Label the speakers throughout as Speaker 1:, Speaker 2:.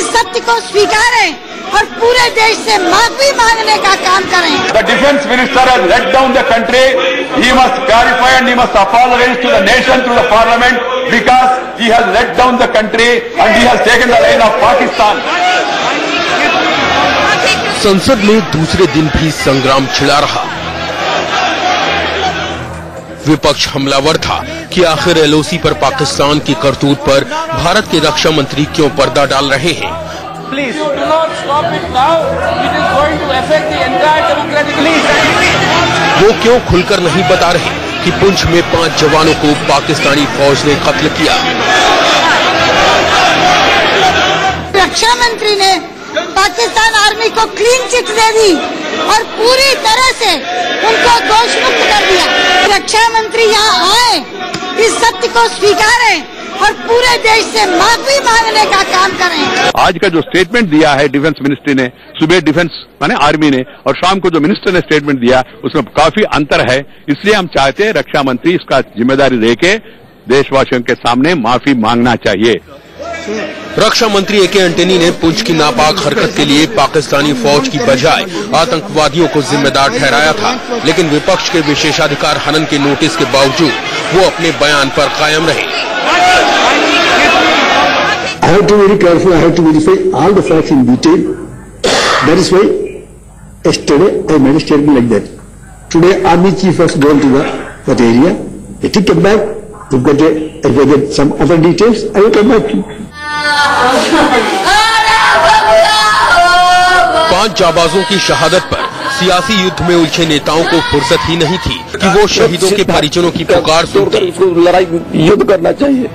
Speaker 1: सत्य को स्वीकारें और पूरे देश से माफी मांगने का काम करें।
Speaker 2: The defense minister has let down the country. He must clarify and he must apologize to the nation through the parliament because he has let down the country and he has taken the line of Pakistan.
Speaker 3: संसद में दूसरे दिन भी संग्राम छिड़ा रहा। विपक्ष हमलावर था कि आखिर एलओसी पर पाकिस्तान की करतूत पर भारत के रक्षा मंत्री क्यों पर्दा डाल रहे हैं।
Speaker 4: Please do not stop it now. It is going to affect the entire democratic league.
Speaker 3: वो क्यों खुलकर नहीं बता रहे कि पुंछ में 5 जवानों को पाकिस्तानी फौज ने कत्ल किया।
Speaker 1: रक्षा मंत्री ने पाकिस्तान आर्मी को क्लीन चिट दे दी और पूरी तरह से उनको दोष मुक्त कर दिया। रक्षा मंत्री यहाँ आए, इस सत्य को स्वीकारें और पूरे देश से माफी मांगने का काम करें।
Speaker 2: आज का जो स्टेटमेंट दिया है डिफेंस मिनिस्ट्री ने, सुबह डिफेंस माने आर्मी ने और शाम को जो मिनिस्टर ने स्टेटमेंट दिया उसमें काफी अंतर है। इसलिए हम चाहते हैं रक्षा मंत्री इसका जिम्मेदारी लेके देशवासियों के सामने माफी मांगना चाहिए।
Speaker 3: रक्षा मंत्री ए.के. एंटनी ने पुंछ की नापाक हरकत के लिए पाकिस्तानी फौज की बजाय आतंकवादियों को जिम्मेदार ठहराया था, लेकिन विपक्ष के विशेषाधिकार हनन के नोटिस के बावजूद वो अपने बयान पर कायम रहे।
Speaker 5: I have to be very careful. I have to verify all the facts in detail. That is why yesterday I made a statement like that. Today Army Chief has gone to that area. If he come back, if I get some other details, I will come back to you.
Speaker 3: 5 जाबाजों की शहादत पर सियासी युद्ध में उलझे नेताओं को फुर्सत ही नहीं थी कि वो शहीदों के परिजनों की पुकार सुनते।
Speaker 4: लड़ाई युद्ध करना चाहिए।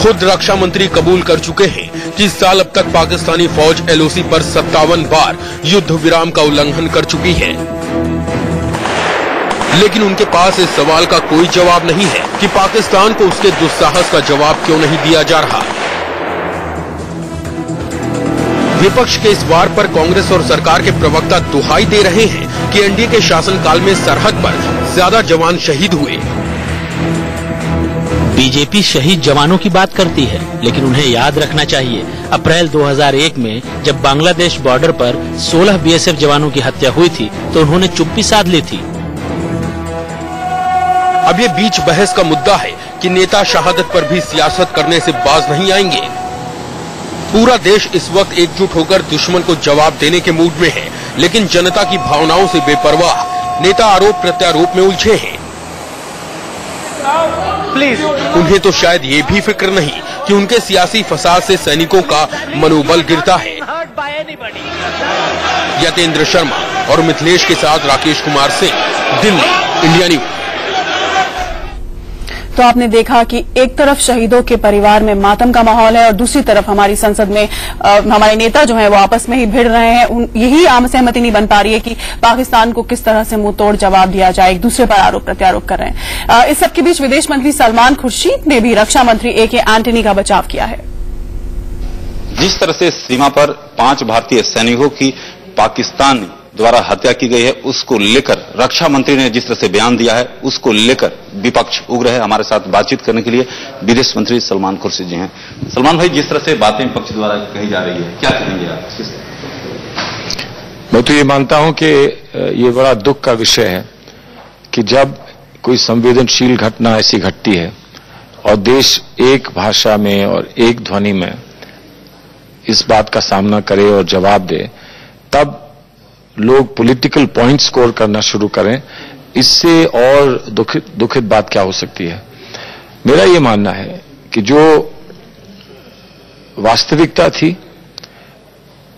Speaker 3: खुद रक्षा मंत्री कबूल कर चुके हैं कि इस साल अब तक पाकिस्तानी फौज एलओसी पर 57 बार युद्ध विराम का उल्लंघन कर चुकी है, लेकिन उनके पास इस सवाल का कोई जवाब नहीं है कि पाकिस्तान को उसके दुस्साहस का जवाब क्यों नहीं दिया जा रहा। विपक्ष के इस वार पर कांग्रेस और सरकार के प्रवक्ता दुहाई दे रहे हैं कि एनडीए के शासनकाल में सरहद पर ज्यादा जवान शहीद हुए।
Speaker 6: बीजेपी शहीद जवानों की बात करती है, लेकिन उन्हें याद रखना चाहिए अप्रैल 2001 में जब बांग्लादेश बॉर्डर पर 16 बीएसएफ जवानों की हत्या हुई थी तो उन्होंने चुप्पी साध ली थी।
Speaker 3: अब ये बीच बहस का मुद्दा है कि नेता शहादत पर भी सियासत करने से बाज नहीं आएंगे। पूरा देश इस वक्त एकजुट होकर दुश्मन को जवाब देने के मूड में है, लेकिन जनता की भावनाओं से बेपरवाह नेता आरोप प्रत्यारोप में उलझे हैं। उन्हें तो शायद ये भी फिक्र नहीं कि उनके सियासी फसाद से सैनिकों का मनोबल गिरता है। यतेंद्र शर्मा और मिथिलेश के साथ राकेश कुमार सिंह, दिल्ली, इंडिया न्यूज।
Speaker 7: तो आपने देखा कि एक तरफ शहीदों के परिवार में मातम का माहौल है और दूसरी तरफ हमारी संसद में हमारे नेता जो हैं वो आपस में ही भिड़ रहे हैं। यही आम सहमति नहीं बन पा रही है कि पाकिस्तान को किस तरह से मुंह तोड़ जवाब दिया जाए, एक दूसरे पर आरोप प्रत्यारोप कर रहे हैं। इस सबके बीच विदेश मंत्री सलमान खुर्शीद ने भी रक्षा मंत्री ए.के. एंटनी का बचाव किया है।
Speaker 8: जिस तरह से सीमा पर 5 भारतीय सैनिकों की पाकिस्तान द्वारा हत्या की गई है, उसको लेकर रक्षा मंत्री ने जिस तरह से बयान दिया है, उसको लेकर विपक्ष उग्र है। हमारे साथ बातचीत करने के लिए विदेश मंत्री सलमान खुर्शीद जी हैं। सलमान भाई, जिस तरह से बातें विपक्ष द्वारा कही जा रही है, क्या कहेंगे आप?
Speaker 9: मैं तो ये मानता हूं कि ये बड़ा दुख का विषय है कि जब कोई संवेदनशील घटना ऐसी घटती है और देश एक भाषा में और एक ध्वनि में इस बात का सामना करे और जवाब दे, तब लोग पॉलिटिकल पॉइंट स्कोर करना शुरू करें। इससे और दुखित बात क्या हो सकती है? मेरा ये मानना है कि जो वास्तविकता थी,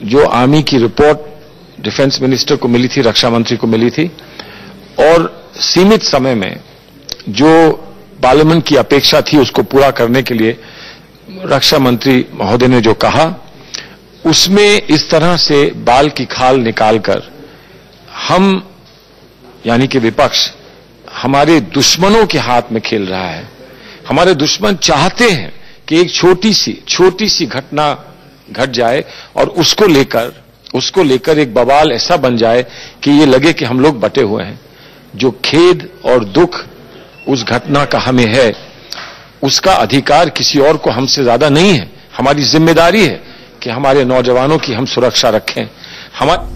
Speaker 9: जो आर्मी की रिपोर्ट डिफेंस मिनिस्टर को मिली थी, रक्षा मंत्री को मिली थी, और सीमित समय में जो पार्लियामेंट की अपेक्षा थी उसको पूरा करने के लिए रक्षा मंत्री महोदय ने जो कहा, उसमें इस तरह से बाल की खाल निकालकर हम यानी कि विपक्ष हमारे दुश्मनों के हाथ में खेल रहा है। हमारे दुश्मन चाहते हैं कि एक छोटी सी घटना घट जाए और उसको लेकर एक बवाल ऐसा बन जाए कि ये लगे कि हम लोग बटे हुए हैं। जो खेद और दुख उस घटना का हमें है, उसका अधिकार किसी और को हमसे ज्यादा नहीं है। हमारी जिम्मेदारी है कि हमारे नौजवानों की हम सुरक्षा रखें। हमारे